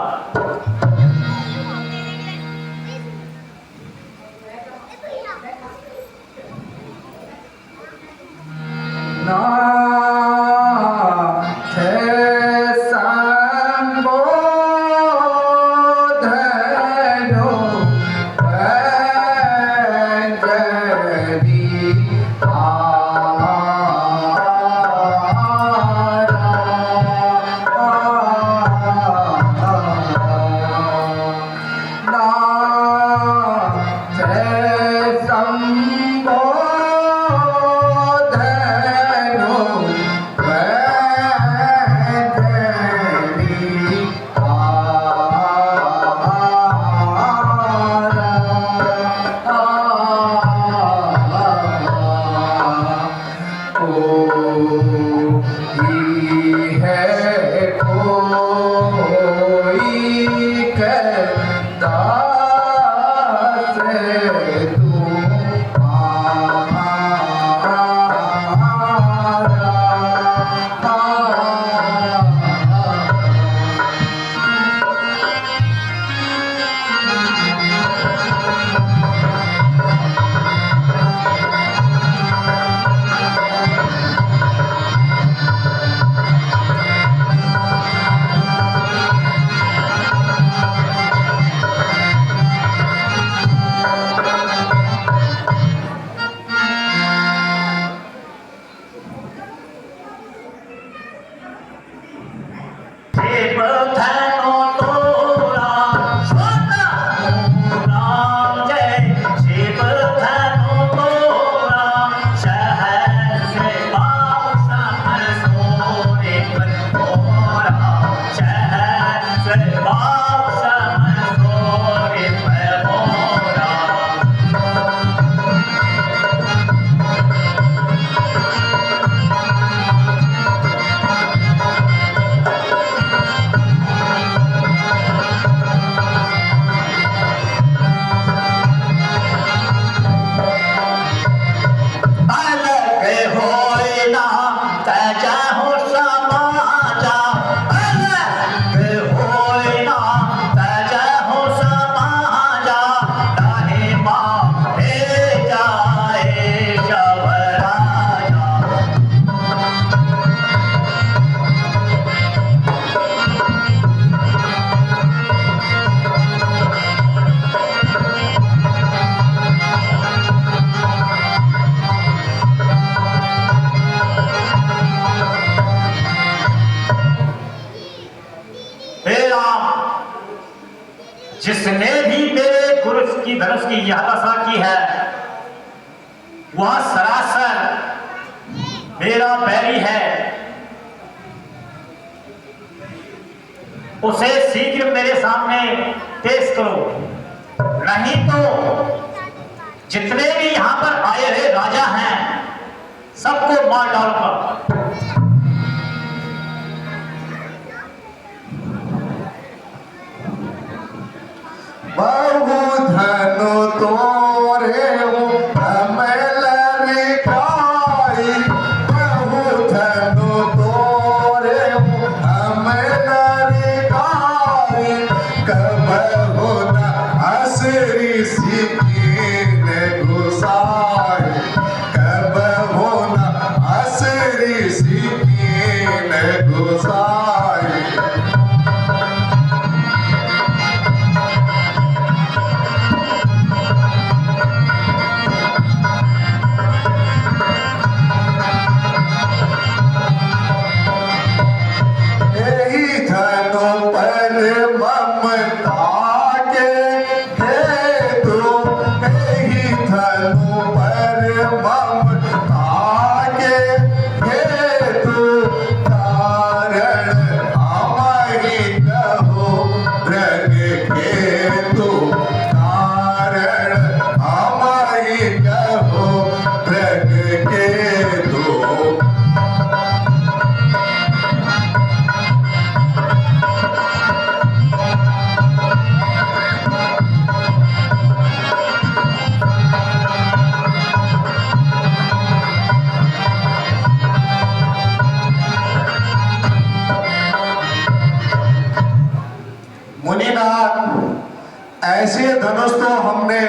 Speaker 5: जिसने भी मेरे पुरुष की धनुष की यह दशा की है वह सरासर मेरा बैरी है। उसे शीघ्र मेरे सामने पेश करो, नहीं तो जितने भी यहां पर आए हुए राजा हैं सबको मार डालूंगा।
Speaker 4: बहु धनु तोरे अमलरिकाई, बहु धनु तोरे अमलरिकाई, कबहु न असरी सिकीन घुसाई, कबहु न असरी सिकीन घुसाई। मुनिनाथ, ऐसे धनुष तो हमने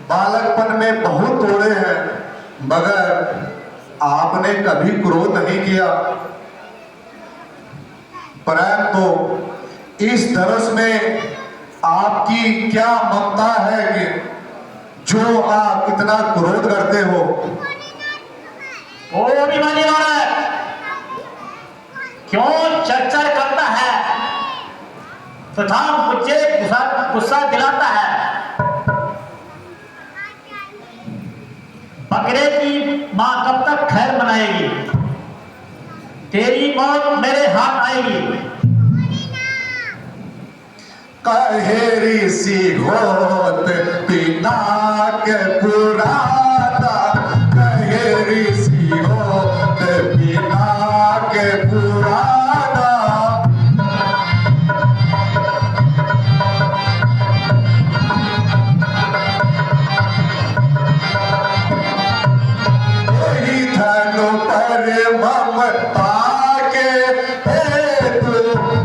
Speaker 4: बालकपन में बहुत तोड़े हैं, मगर आपने कभी क्रोध नहीं किया। परंतु इस धनुष में आपकी क्या ममता है कि जो आप इतना क्रोध करते हो?
Speaker 5: ओ अभिमानी महाराज, क्यों चर्चा करता है तथा मुझे गुस्सा दिलाता है? बकरे की मां कब तक खैर मनाएगी? तेरी मौत मेरे हाथ आएगी।
Speaker 4: कहेरी सी होत पिनाक पुराना, कहेरी सी होत पिनाक पुराना, धनु पर ममता के हेतु,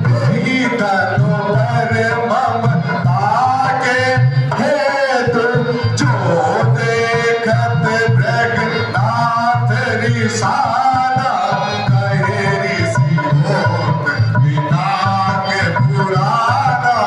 Speaker 4: यही धनु पर ममता के हेतु, जो देखत ब्रह्मनाथ रिसाना, कहेरी सी होत पिनाक पुराना।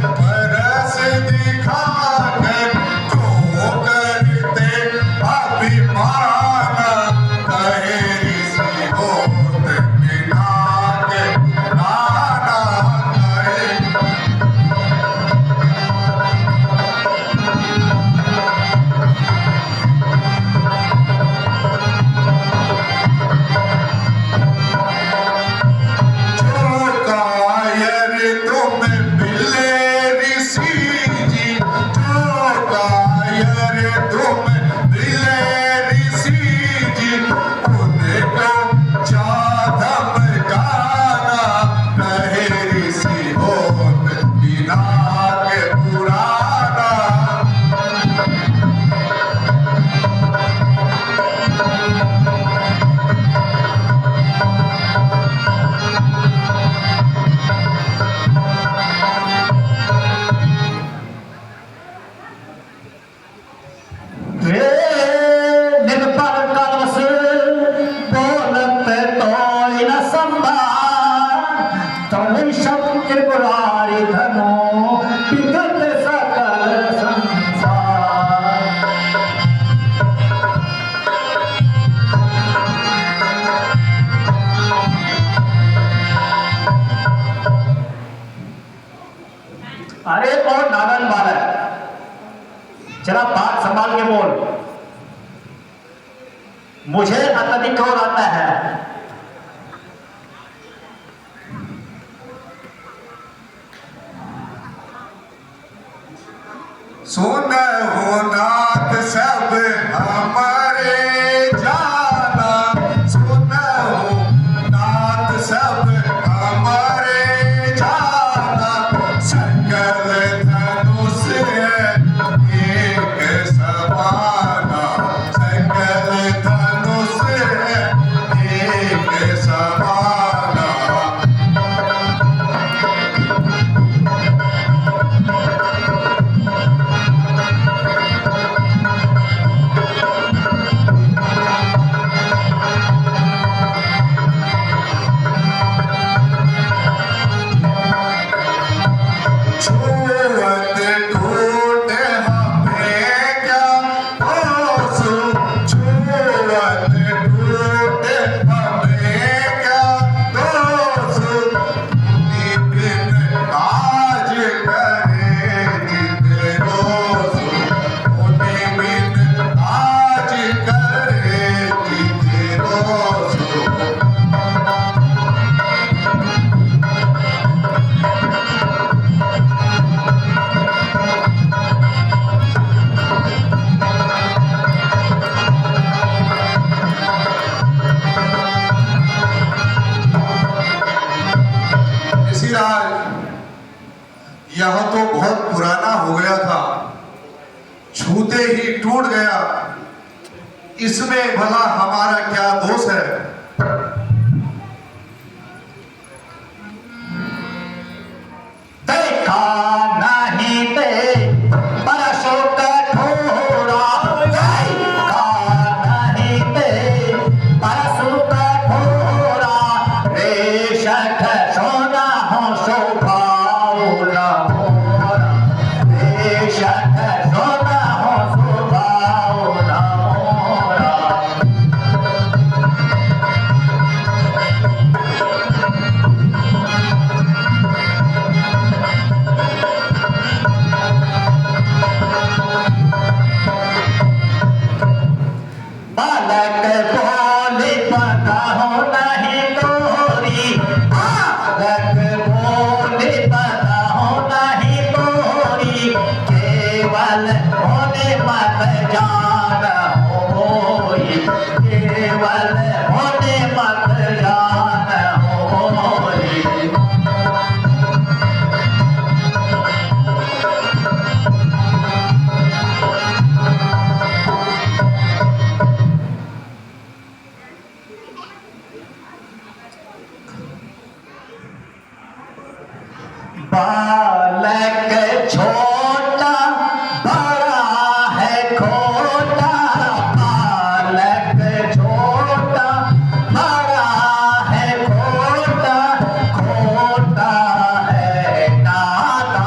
Speaker 4: परस
Speaker 5: अत्यधिक हो जाता है।
Speaker 4: सुनहु नाथ सब हमारे जाना, सुनहु नाथ सब हमारे जाना, सकल धनुष एक समाना, सकल धनुष एक समाना। छुअत टूटे हमें क्या दोषु, छुअत टूटे हमें क्या दोषु, बिन काज करे जिते दोषु, बिन काज करे जिते दोषु। यह तो बहुत पुराना हो गया था, छूते ही टूट गया, इसमें भला हमारा क्या दोष है।
Speaker 5: देखा नहीं ते परसों कठोरा, देखा नहीं ते परसों कठोरा, रेशठ सोना हो शोभाओ न मोरा, रेशठ सोना हो शोभाओ न मोरा। बालक बोले पता हो नहीं तोरी, बालक बोले पता हो नहीं तोरी, केवल होने मत जान हो मोरी, केवल होने मत जान हो मोरी। बालक छोटा बड़ा है खोटा, बालक छोटा बड़ा है खोटा, खोटा है नादान।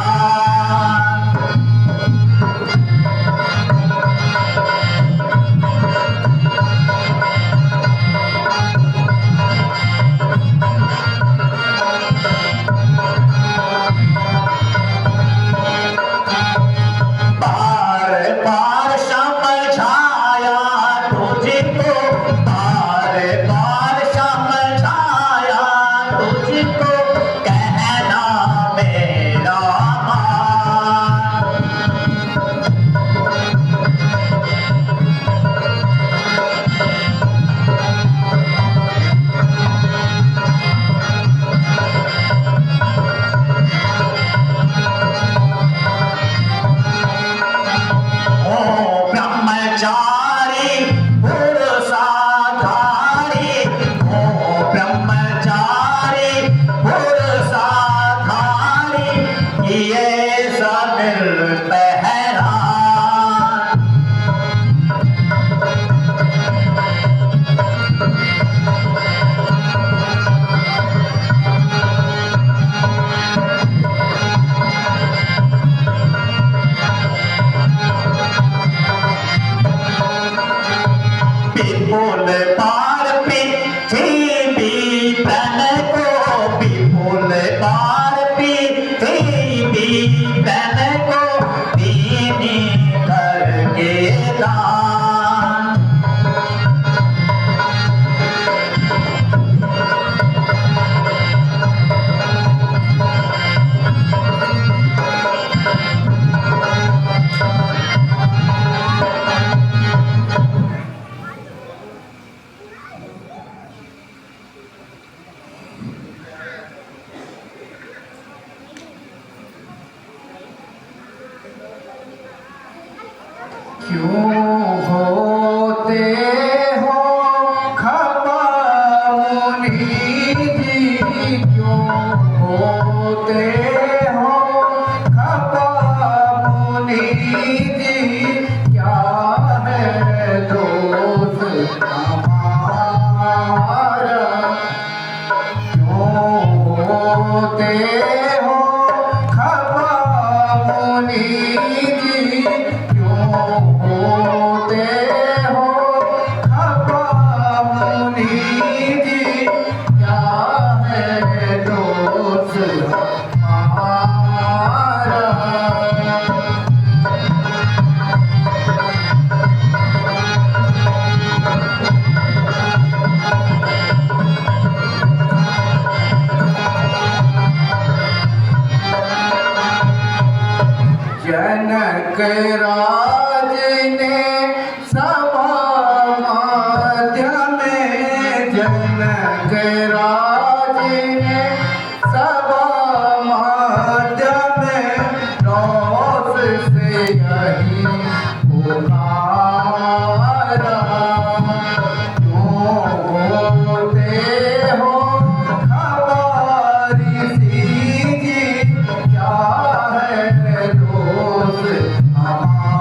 Speaker 5: बार बार समझाया तुझको, बार बार समझाया तुझको, कहना मेरा मान। ओ ब्रह्मचारी पुरुषाधारी, ओ ब्रह्मचारी पुरुषाधारी, ये सब पहरान। विपुल पार पृथ्वी तन को, विपुल पार पृथ्वी तन को, दीनी करके दान।
Speaker 2: क्यों होते हो खफा मुनि जी, क्यों होते हो खफा मुनि जी, क्या है दोष हमारा, क्यों होते हो खफा मुनि जी, क्यों होते हो खफा मुनि जी, क्या है दोष हमारा। जनक राज ने सभा मध्य में, जनक राज ने सभा मध्य में, रोष से यही पुकारा, क्यों होते हो खफा ऋषि जी, क्या है दोष हमारा।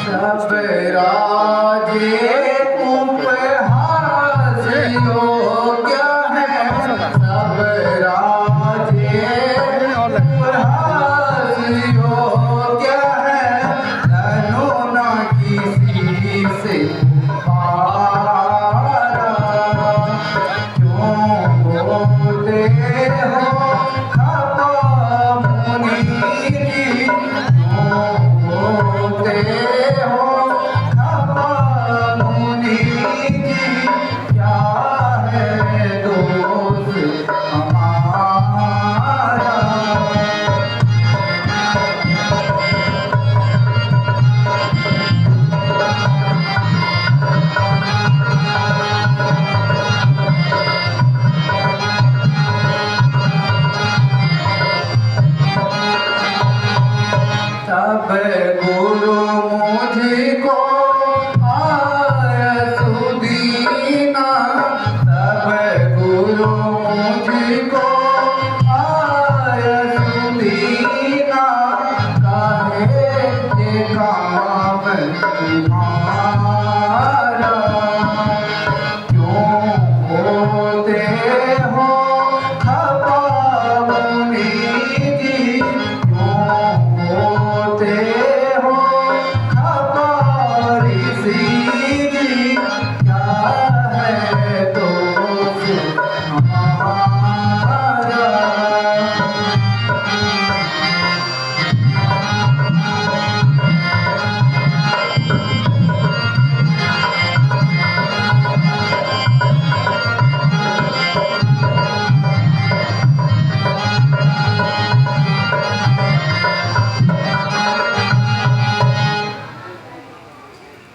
Speaker 2: सब राजे उपहास योग्य है, सब राजे उपहास योग्य है, धनु न किसी से पारा, क्यों होते हो खफा मुनि जी, क्यों होते हो खफा मुनि जी, क्या है दोष हमारा। तब गुरु मुझको आय सुदीना, तब गुरु मुझको आय सुदीना, कहे ये काम तुम्हारा, क्यों होते हो खफा मुनि जी, क्यों होते हो खफा ऋषि जी, क्या है दोष हमारा।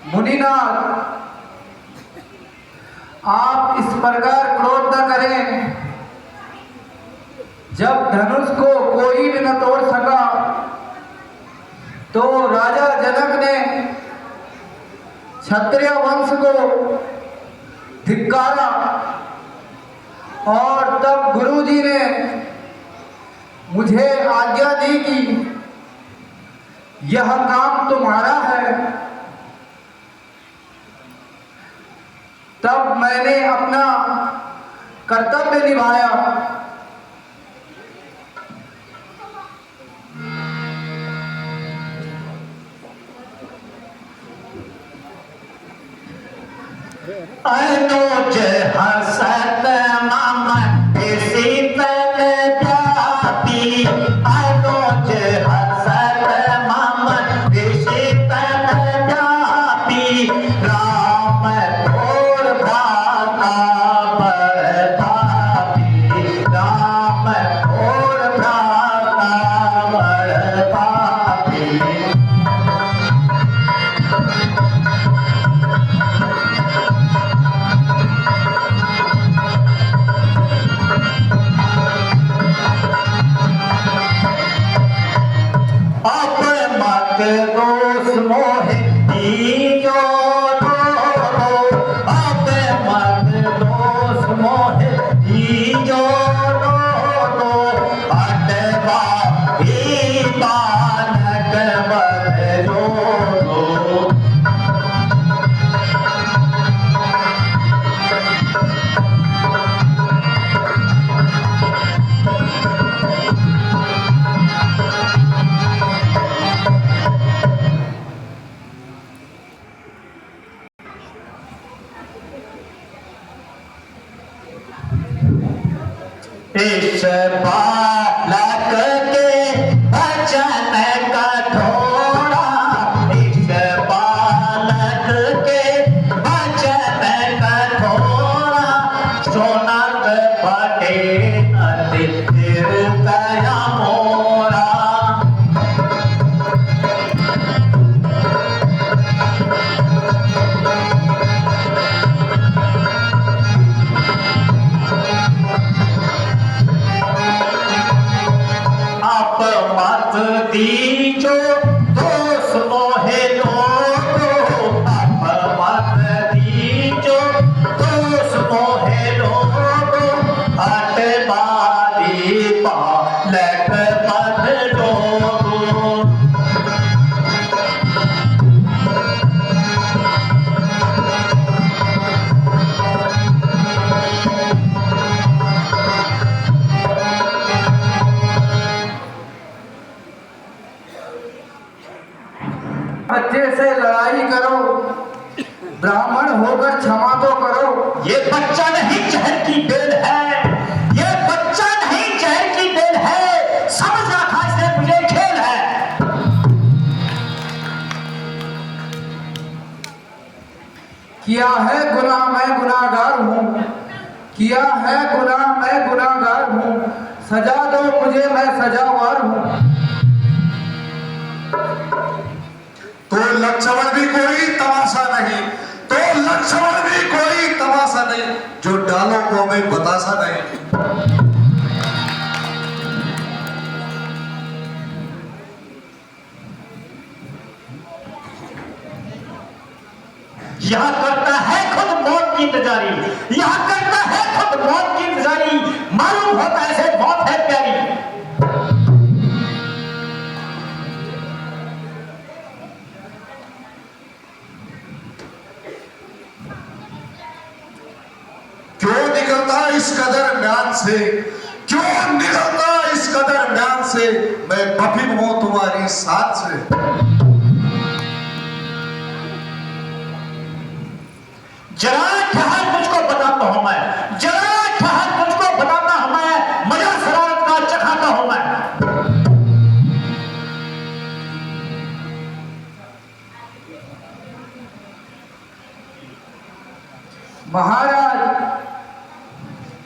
Speaker 2: मुनिनाथ, आप इस प्रकार क्रोध न करें। जब धनुष को कोई भी न तोड़ सका तो राजा जनक ने क्षत्रिय वंश को धिक्कारा, और तब गुरुजी ने मुझे आज्ञा दी कि यह काम तुम्हारा है। तब मैंने अपना कर्तव्य निभाया।
Speaker 5: अनुज हसत मम शीतल व्यापी, अनुज हसत मम शीतल व्यापी, राम और भ्राता प्रतापी, राम और भ्राता दीजो दोनों अब मत दोष मोहे दीजो दोनों अटवा ही बालक मत दोनों इस बालक के वचन कठोरा इस बालक के वचन कठोरा सोनत फटे अति हृदय मोरा आप मत दीजो दोष मोहे लोगो आप मत दीजो दोष मोहे लोगो हटवारी बालक मत लोगो
Speaker 2: बच्चे से लड़ाई करो, ब्राह्मण होकर क्षमा तो करो।
Speaker 5: ये बच्चा नहीं जहर की बेल है, ये बच्चा नहीं जहर की बेल है, समझ रखा इसने मुझे खेल है।
Speaker 2: किया है गुनाह मैं गुनाहगार हूँ, किया है गुनाह मैं गुनाहगार हूँ, सजा दो मुझे मैं सजावार हूँ।
Speaker 4: तो लक्ष्मण भी कोई तमाशा नहीं, तो लक्ष्मण भी कोई तमाशा नहीं, जो डालों को हमें बतासा नहीं।
Speaker 5: यहाँ करता है खुद मौत की इंतजारी, यहाँ करता है खुद मौत की इंतजारी, मालूम होता है ऐसे मौत है प्यारी।
Speaker 4: क्यों निकलता इस कदर म्यान से, क्यों निकलता इस कदर म्यान से, मैं बफिम हूं तुम्हारी साथ से।
Speaker 5: जरा ठहर मुझको बताता हूं मैं, जरा ठहर मुझको बताता हूं मैं, मजा शरारत का चखाता हूं मैं।
Speaker 2: महाराज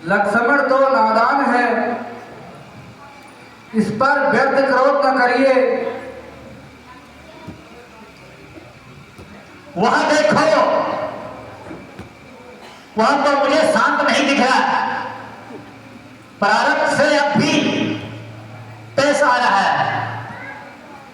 Speaker 2: लक्ष्मण तो नादान है, इस पर व्यर्थ क्रोध न करिए।
Speaker 5: वहां देखो, वहां तो मुझे शांत नहीं दिख रहा, प्रारब्ध से